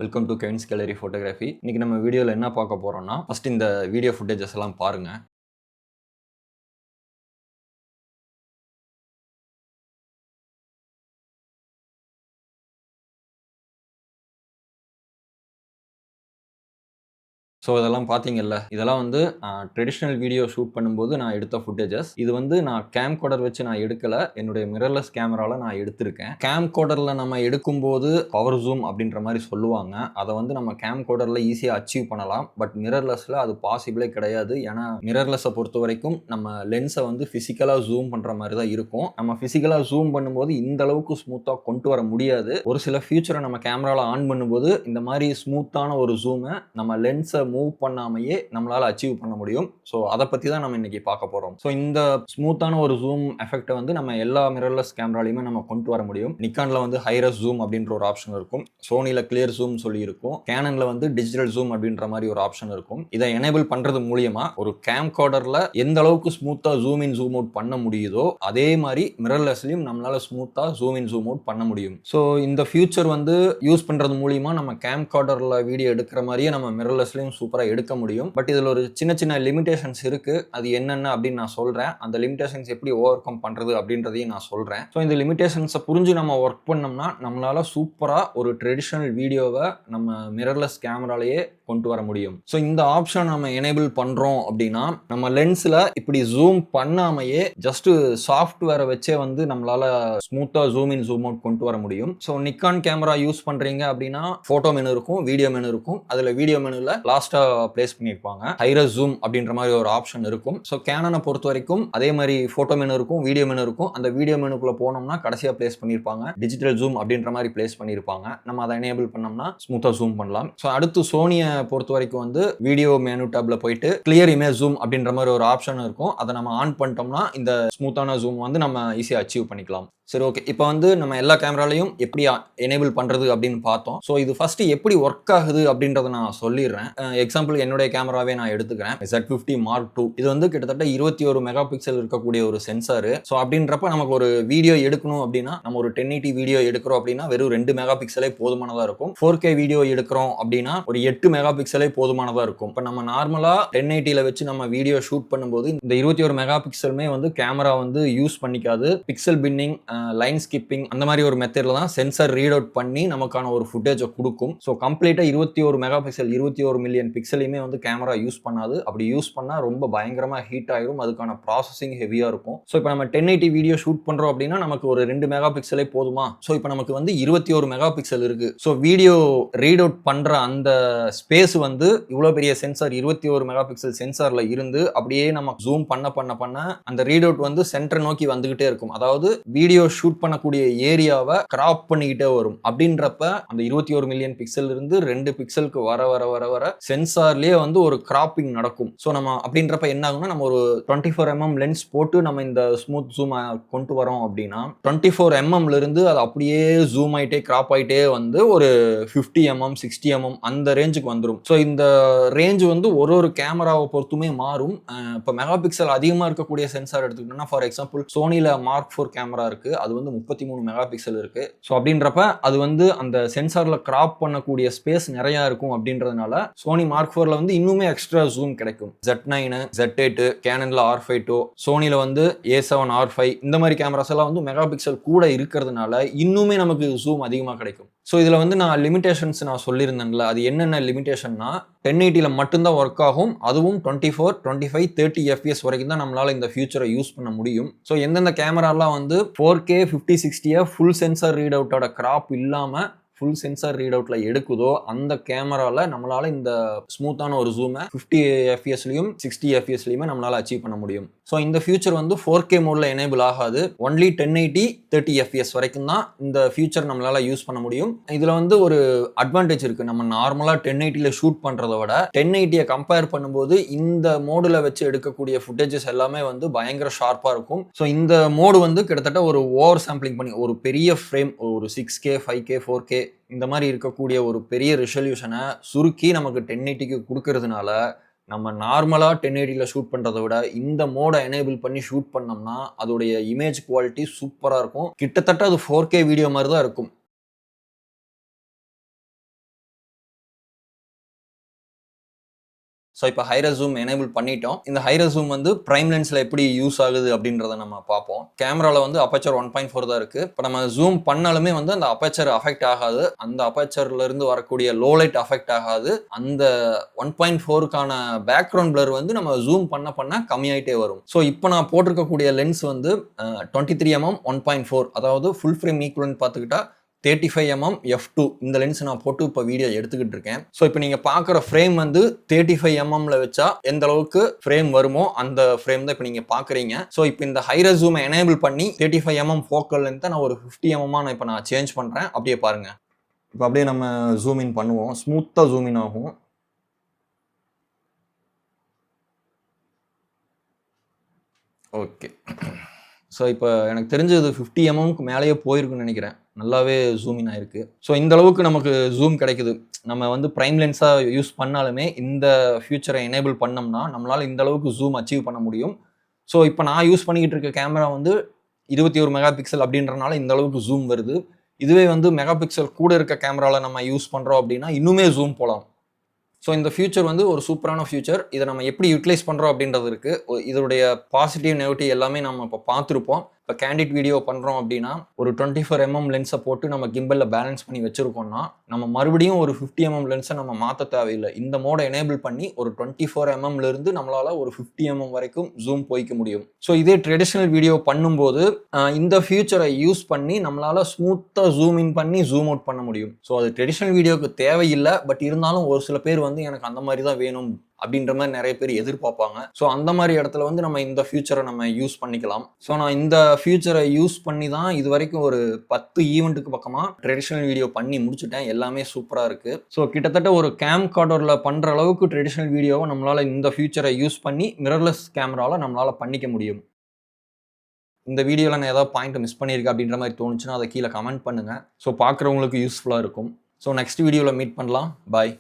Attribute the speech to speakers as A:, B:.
A: Welcome to Kevin's gallery photography. இன்னைக்கு நம்ம வீடியோவில் என்ன பார்க்க போறோம்னா, ஃபர்ஸ்ட் இந்த வீடியோ ஃபுட்டேஜஸ் எல்லாம் பாருங்க. ஸோ இதெல்லாம் பார்த்தீங்கல்ல, இதெல்லாம் வந்து ட்ரெடிஷ்னல் வீடியோ ஷூட் பண்ணும்போது நான் எடுத்த ஃபுட்டேஜஸ். இது வந்து நான் கேம்கோடர் வச்சு நான் எடுக்கல. என்னுடைய மிரர்லெஸ் கேமரால நான் எடுத்திருக்கேன். கேம்கோடர்ல நம்ம எடுக்கும்போது பவர் ஜூம் அப்படின்ற மாரி சொல்லுவாங்க. அத வந்து நம்ம கேம்கோடர்ல ஈஸியா அச்சீவ் பண்ணலாம். பட் மிரர்லெஸ்ல அது பாசிபிளே கிடையாது. ஏன்னா மிரர்லெஸ்ஸ பொறுத்தவரைக்கும் நம்ம லென்ஸ வந்து பிசிக்கலா ஜூம் பண்ற மாரி தான் இருக்கும். நம்ம பிசிக்கலா ஜூம் பண்ணும்போது இந்த அளவுக்கு ஸ்மூத்தா கொண்டு வர முடியாது. ஒரு சில ஃபியூச்சர நம்ம கேமரால ஆன் பண்ணும்போது இந்த மாரி ஸ்மூத்தான ஒரு ஜூம நம்ம லென்ஸ மூவ் பண்ணாமயே நம்மளால அச்சீவ் பண்ண முடியும். ஸோ அத பத்தி தான் நம்ம இன்னைக்கு பார்க்க போறோம். ஸோ இந்த ஸ்மூத்தான ஒரு ஜூம் எஃபெக்ட்ட வந்து நம்ம எல்லா மிரர்லெஸ் கேமராலயுமே நம்ம கொண்டு வர முடியும். நிக்கான்ல வந்து ஹைரஸ் ஜூம் அப்படின்ற ஒரு ஆப்ஷன் இருக்கும். சோனில கிளியர் ஜூம் சொல்லி இருக்கும். கேனன்ல வந்து டிஜிட்டல் ஜூம் அப்படின்ற மாதிரி ஒரு ஆப்ஷன் இருக்கும். இதை எனேபிள் பண்றது மூலியமா ஒரு கேம்கார்டர்ல எந்த அளவுக்கு ஸ்மூத்தா ஜூம் இன் ஜூம் அவுட் பண்ண முடியுதோ அதே மாதிரி மிரர்லெஸ்லயும் நம்மளால ஸ்மூத்தா ஜூம் இன் ஜூம் அவுட் பண்ண முடியும். ஸோ இந்த ஃபியூச்சர் வந்து யூஸ் பண்றது மூலியமா நம்ம கேம்கார்டர்ல வீடியோ எடுக்கிற மாதிரியே நம்ம மிரர்லெஸ்லயும் சூப்பரா எடுக்க முடியும். பட் இதுல ஒரு சின்ன சின்ன லிமிடேஷன்ஸ் இருக்கு. அது என்னென்ன அப்படின்னு நான் சொல்றேன். அந்த லிமிடேஷன்ஸ் எப்படி ஓவர் கம் பண்றது அப்படின்றதையும் நான் சொல்றேன். ஸோ இந்த லிமிடேஷன்ஸை புரிஞ்சு நம்ம ஒர்க் பண்ணோம்னா நம்மளால சூப்பரா ஒரு ட்ரெடிஷனல் வீடியோவை நம்ம மிரர்லெஸ் கேமராலேயே கொண்டு வர முடியும். ஸோ இந்த ஆப்ஷன் நம்ம எனேபிள் பண்றோம் அப்படின்னா நம்ம லென்ஸ்ல இப்படி ஜூம் பண்ணாமையே ஜஸ்ட் சாஃப்ட்வேரை வச்சே வந்து நம்மளால ஸ்மூத்தா ஜூம் இன் ஜூம் அவுட் கொண்டு வர முடியும். ஸோ நிக்கான் கேமரா யூஸ் பண்றீங்க அப்படின்னா போட்டோ மெனு இருக்கும், வீடியோ மெனு இருக்கும். அதுல வீடியோ மெனுல லாஸ்டா பிளேஸ் பண்ணியிருப்பாங்க ஹைரஸ் ஜூம் அப்படின்ற மாதிரி ஒரு ஆப்ஷன் இருக்கும். ஸோ கேனனை பொறுத்த வரைக்கும் அதே மாதிரி போட்டோ மெனு இருக்கும், வீடியோ மெனு இருக்கும். அந்த வீடியோ மெனுக்குள்ள போனோம்னா கடைசியா பிளேஸ் பண்ணியிருப்பாங்க டிஜிட்டல் ஜூம் அப்படின்ற மாதிரி பிளேஸ் பண்ணியிருப்பாங்க. நம்ம அதை எனேபிள் பண்ணோம்னா ஸ்மூத்தா ஜூம் பண்ணலாம். ஸோ அடுத்து சோனியை பொறுத்த வரைக்கும் வந்து வீடியோ மெனு டேப்ல போயிட்டு கிளியர் இமேஜ் ஜூம் அப்படின்ற மாதிரி ஒரு ஆப்ஷன் இருக்கும். அதை நம்ம ஆன் பண்ணிட்டோம்னா இந்த ஸ்மூத்தான ஜூம் வந்து நம்ம ஈஸியா அச்சீவ் பண்ணிக்கலாம். சரி, ஓகே. இப்போ வந்து நம்ம எல்லா கேமராலையும் எப்படி எனேபிள் பண்றது அப்படின்னு பார்த்தோம். ஸோ இது ஃபர்ஸ்ட் எப்படி ஒர்க் ஆகுது அப்படின்றத நான் சொல்லிடுறேன். எக்ஸாம்பிள் என்னுடைய கேமராவே நான் எடுத்துக்கிறேன். Z50 Mark II. இது வந்து கிட்டத்தட்ட 21 மெகா பிக்சல் இருக்கக்கூடிய ஒரு சென்சார். ஸோ அப்படின்றப்ப நமக்கு ஒரு வீடியோ எடுக்கணும் அப்படின்னா நம்ம ஒரு 1080 வீடியோ எடுக்கிறோம் அப்படின்னா வெறும் 2 மெகா பிக்சலே போதுமானதா இருக்கும். 4K வீடியோ எடுக்கிறோம் அப்படின்னா ஒரு 8 மெகா பிக்சலே போதுமானதா இருக்கும். இப்போ நம்ம நார்மலா 1080ல வச்சு நம்ம வீடியோ ஷூட் பண்ணும்போது இந்த 21 மெகா பிக்சலுமே வந்து கேமரா வந்து யூஸ் பண்ணிக்காது. பிக்சல் பின்னிங், லைன் ஸ்கிப்பிங் அந்த மாதிரி ஒரு மெத்தட்ல தான் சென்சார் ரீட் அவுட் பண்ணி நமக்கான ஒரு ஃபுட்டேஜை கொடுக்கும். ஸோ கம்ப்ளீட்டா 21 மெகா பிக்சல் 21 மில்லியன் பிக்சலையுமே வந்து கேமரா யூஸ் பண்ணாது. அப்படி யூஸ் பண்ணா ரொம்ப பயங்கரமா ஹீட் ஆயிரும். அதுக்கான ப்ராசஸிங் ஹெவியா இருக்கும். ஸோ இப்போ நம்ம 1080 வீடியோ ஷூட் பண்றோம் அப்படின்னா நமக்கு ஒரு 2 மெகா பிக்சலே போதுமா? ஸோ இப்போ நமக்கு வந்து 21 மெகா பிக்சல் இருக்கு. ஸோ வீடியோ ரீட் அவுட் பண்ற அந்த ஸ்பேஸ் வந்து இவ்வளவு பெரிய சென்சார் 21 மெகா பிக்சல் சென்சார்ல இருந்து அப்படியே நம்ம ஜூம் பண்ண பண்ண பண்ண அந்த ரீட் அவுட் வந்து சென்டர் நோக்கி வந்துகிட்டே இருக்கும். அதாவது வீடியோ ஷூட் பண்ணக்கூடிய ஏரியாவை கிராப் பண்ணிக்கிட்டே வரும். அப்படின்றப்ப அந்த 21 மில்லியன் பிக்சல் இருந்து 2 பிக்சலுக்கு வர வர வர வர சென்சார்லயே வந்து ஒரு கிராப்பிங் நடக்கும். ஸோ நம்ம அப்படின்றப்ப என்ன ஆகும்னா நம்ம ஒரு 24 mm லென்ஸ் போட்டு நம்ம இந்த ஸ்மூத் ஜூம் கொண்டு வரோம் அப்படின்னா 24 mmல இருந்து அது அப்படியே ஜூம் ஆயிட்டே கிராப் ஆயிட்டே வந்து ஒரு 50 mm 60 mm அந்த ரேஞ்சுக்கு வந்துடும். ஸோ இந்த ரேஞ்ச் வந்து ஒரு ஒரு கேமராவை பொறுத்துமே மாறும். இப்போ மெகா பிக்சல் அதிகமாக இருக்கக்கூடிய சென்சார் எடுத்துக்கிட்டோம்னா ஃபார் எக்ஸாம்பிள் சோனில மார்க் 4 கேமரா இருக்கு. அது வந்து 33 மெகா பிக்சல் இருக்கு. ஸோ அப்படின்றப்ப அது வந்து அந்த சென்சார்ல கிராப் பண்ணக்கூடிய ஸ்பேஸ் நிறைய இருக்கும். அப்படின்றதுனால சோனி மார்க் 4ல வந்து இன்னுமே எக்ஸ்ட்ரா ஜூம் கிடைக்கும். Z9, Z8, கேனன்ல R5 சோனில வந்து A7 R5 இந்த மாதிரி கேமராஸ் எல்லாம் வந்து மெகா பிக்சல் கூட இருக்கிறதுனால இன்னுமே நமக்கு ஜூம் அதிகமாக கிடைக்கும். ஸோ இதில் வந்து நான் லிமிடேஷன்ஸ் நான் சொல்லியிருந்தேன்ல, அது என்னென்ன லிமிடேஷன்னா 1080ல மட்டும்தான் ஒர்க் ஆகும். அதுவும் 24, 25, 30 FPS வரைக்கும் தான் நம்மளால இந்த ஃபியூச்சரை யூஸ் பண்ண முடியும். ஸோ எந்தெந்த கேமராலாம் வந்து 4K 50, 60 ஃபுல் சென்சார் ரீட் அவுட்டோட கிராப் இல்லாம ஃபுல் சென்சார் ரீட் அவுட்ல எடுக்குதோ அந்த கேமரால நம்மளால இந்த ஸ்மூத்தான ஒரு ஜூமை 50 எஃப்எஸ்லயும் 60 எஃப்எஸ்லயுமே நம்மளால அச்சீவ் பண்ண முடியும். ஸோ இந்த ஃபியூச்சர் வந்து 4K மோட்ல எனேபிள் ஆகாது. ஒன்லி 1080 30 எஃப்எஸ் வரைக்கும் தான் இந்த ஃபியூச்சர் நம்மளால யூஸ் பண்ண முடியும். இதுல வந்து ஒரு அட்வான்டேஜ் இருக்கு. நம்ம நார்மலா 1080ல ஷூட் பண்றதை விட 1080 கம்பேர் பண்ணும்போது இந்த மோடுல வச்சு எடுக்கக்கூடிய ஃபுட்டேஜஸ் எல்லாமே வந்து பயங்கர ஷார்ப்பா இருக்கும். ஸோ இந்த மோடு வந்து கிட்டத்தட்ட ஒரு ஓவர் சாம்பிளிங் பண்ணி ஒரு பெரிய ஃப்ரேம் ஒரு 6K 5K 4K இந்த மாதிரி இருக்கக்கூடிய ஒரு பெரிய ரெசல்யூஷனை சுருக்கி நமக்கு 1080க்கு கொடுக்கறதுனால நம்ம நார்மலா 1080ல ஷூட் பண்றதை விட இந்த மோடை எனேபிள் பண்ணி ஷூட் பண்ணோம்னா அதோடைய இமேஜ் குவாலிட்டி சூப்பரா இருக்கும். கிட்டத்தட்ட அது 4K வீடியோ மாதிரி தான் இருக்கும். ஸோ இப்போ ஹைரஸ் ஜூம் எனேபிள் பண்ணிட்டோம். இந்த ஹைரஸ் ஜூம் வந்து பிரைம் லென்ஸில் எப்படி யூஸ் ஆகுது அப்படின்றத நம்ம பார்ப்போம். கேமராவில் வந்து அப்பச்சர் 1.4 தான் இருக்குது. இப்போ நம்ம ஜூம் பண்ணாலுமே வந்து அந்த அப்பச்சர் அஃபெக்ட் ஆகாது. அந்த அப்பச்சர்லேருந்து வரக்கூடிய லோ லைட் அஃபெக்ட் ஆகாது. அந்த 1.4க்கான பேக்ரவுண்ட் பிளர் வந்து நம்ம ஜூம் பண்ண கம்மியாயிட்டே வரும். ஸோ இப்போ நான் போட்டிருக்கக்கூடிய லென்ஸ் வந்து 23mm 1.4, அதாவது ஃபுல் ஃப்ரேம் ஈக்குவலன்ட் பார்த்துக்கிட்டா 35mm f2 இந்த லென்ஸ் நான் போட்டு இப்போ வீடியோ எடுத்துக்கிட்டு இருக்கேன். ஸோ இப்போ நீங்கள் பார்க்குற ஃப்ரேம் வந்து 35mmல வச்சா எந்த அளவுக்கு ஃப்ரேம் வருமோ அந்த ஃப்ரேம் தான் இப்போ நீங்கள் பார்க்குறீங்க. ஸோ இப்போ இந்த ஹைரஸ் ஜூமை எனேபிள் பண்ணி 35mm ஃபோக்கல் லென்த்தை நான் ஒரு 50mm நான் இப்போ நான் சேஞ்ச் பண்ணுறேன். அப்படியே பாருங்கள். இப்போ அப்படியே நம்ம ஜூம் இன் பண்ணுவோம். ஸ்மூத்தாக ஜூம் இன் ஆகும். ஓகே. ஸோ இப்போ எனக்கு தெரிஞ்சது 50mmக்கு மேலேயே போயிருக்குன்னு நினைக்கிறேன். நல்லாவே ஜூம் இன் ஆயிருக்கு. ஸோ இந்த அளவுக்கு நமக்கு ஜூம் கிடைக்குது. நம்ம வந்து பிரைம் லென்ஸாக யூஸ் பண்ணாலுமே இந்த ஃபியூச்சரை எனேபிள் பண்ணோம்னா நம்மளால் இந்த அளவுக்கு ஜூம் அச்சீவ் பண்ண முடியும். ஸோ இப்போ நான் யூஸ் பண்ணிக்கிட்டு இருக்க கேமரா வந்து 21 மெகா பிக்சல் அப்படின்றனால இந்த அளவுக்கு ஜூம் வருது. இதுவே வந்து மெகா பிக்சல் கூட இருக்க கேமராவில் நம்ம யூஸ் பண்ணுறோம் அப்படின்னா இன்னுமே ஜூம் போகலாம். ஸோ இந்த ஃபியூச்சர் வந்து ஒரு சூப்பரான ஃபியூச்சர். இதை நம்ம எப்படி யூட்டிலைஸ் பண்ணுறோம் அப்படின்றது இருக்குது. இதோடைய பாசிட்டிவ் நெகட்டிவ் எல்லாமே நம்ம இப்போ பார்த்துருப்போம். இப்போ கேண்டிட் வீடியோ பண்ணுறோம் அப்படின்னா ஒரு 24mm லென்ஸை போட்டு நம்ம கிம்பலில் பேலன்ஸ் பண்ணி வச்சுருக்கோம்னா நம்ம மறுபடியும் ஒரு 50mm லென்ஸை நம்ம மாற்ற தேவையில்லை. இந்த மோடை எனேபிள் பண்ணி ஒரு 24mmலேருந்து நம்மளால் ஒரு 50mm வரைக்கும் ஜூம் போய்க்க முடியும். ஸோ இதே ட்ரெடிஷ்னல் வீடியோ பண்ணும்போது இந்த ஃபியூச்சரை யூஸ் பண்ணி நம்மளால் ஸ்மூத்தாக ஜூம் இன் பண்ணி ஜூம் அவுட் பண்ண முடியும். ஸோ அது ட்ரெடிஷ்னல் வீடியோவுக்கு தேவையில்லை. பட் இருந்தாலும் ஒரு சில பேர் வந்து எனக்கு அந்த மாதிரி தான் வேணும் அப்படின்ற மாதிரி நிறைய பேர் எதிர்பார்ப்பாங்க. ஸோ அந்த மாதிரி இடத்துல வந்து நம்ம இந்த ஃபியூச்சரை நம்ம யூஸ் பண்ணிக்கலாம். ஸோ நான் இந்த ஃபியூச்சரை யூஸ் பண்ணி தான் இது வரைக்கும் ஒரு 10 ஈவெண்ட்டுக்கு பக்கமாக ட்ரெடிஷ்னல் வீடியோ பண்ணி முடிச்சுட்டேன். எல்லாமே சூப்பராக இருக்குது. ஸோ கிட்டத்தட்ட ஒரு கேம் கார்டரில் பண்ணுற அளவுக்கு ட்ரெடிஷ்னல் வீடியோவை நம்மளால் இந்த ஃபியூச்சரை யூஸ் பண்ணி மிரர்லெஸ் கேமராவில் நம்மளால் பண்ணிக்க முடியும். இந்த வீடியோவில் நான் ஏதாவது பாயிண்ட் மிஸ் பண்ணியிருக்கேன் அப்படின்ற மாதிரி தோணுச்சுன்னா அதை கீழே கமெண்ட் பண்ணுங்கள். ஸோ பார்க்குறவங்களுக்கு யூஸ்ஃபுல்லாக இருக்கும். ஸோ நெக்ஸ்ட் வீடியோவில் மீட் பண்ணலாம். பாய்.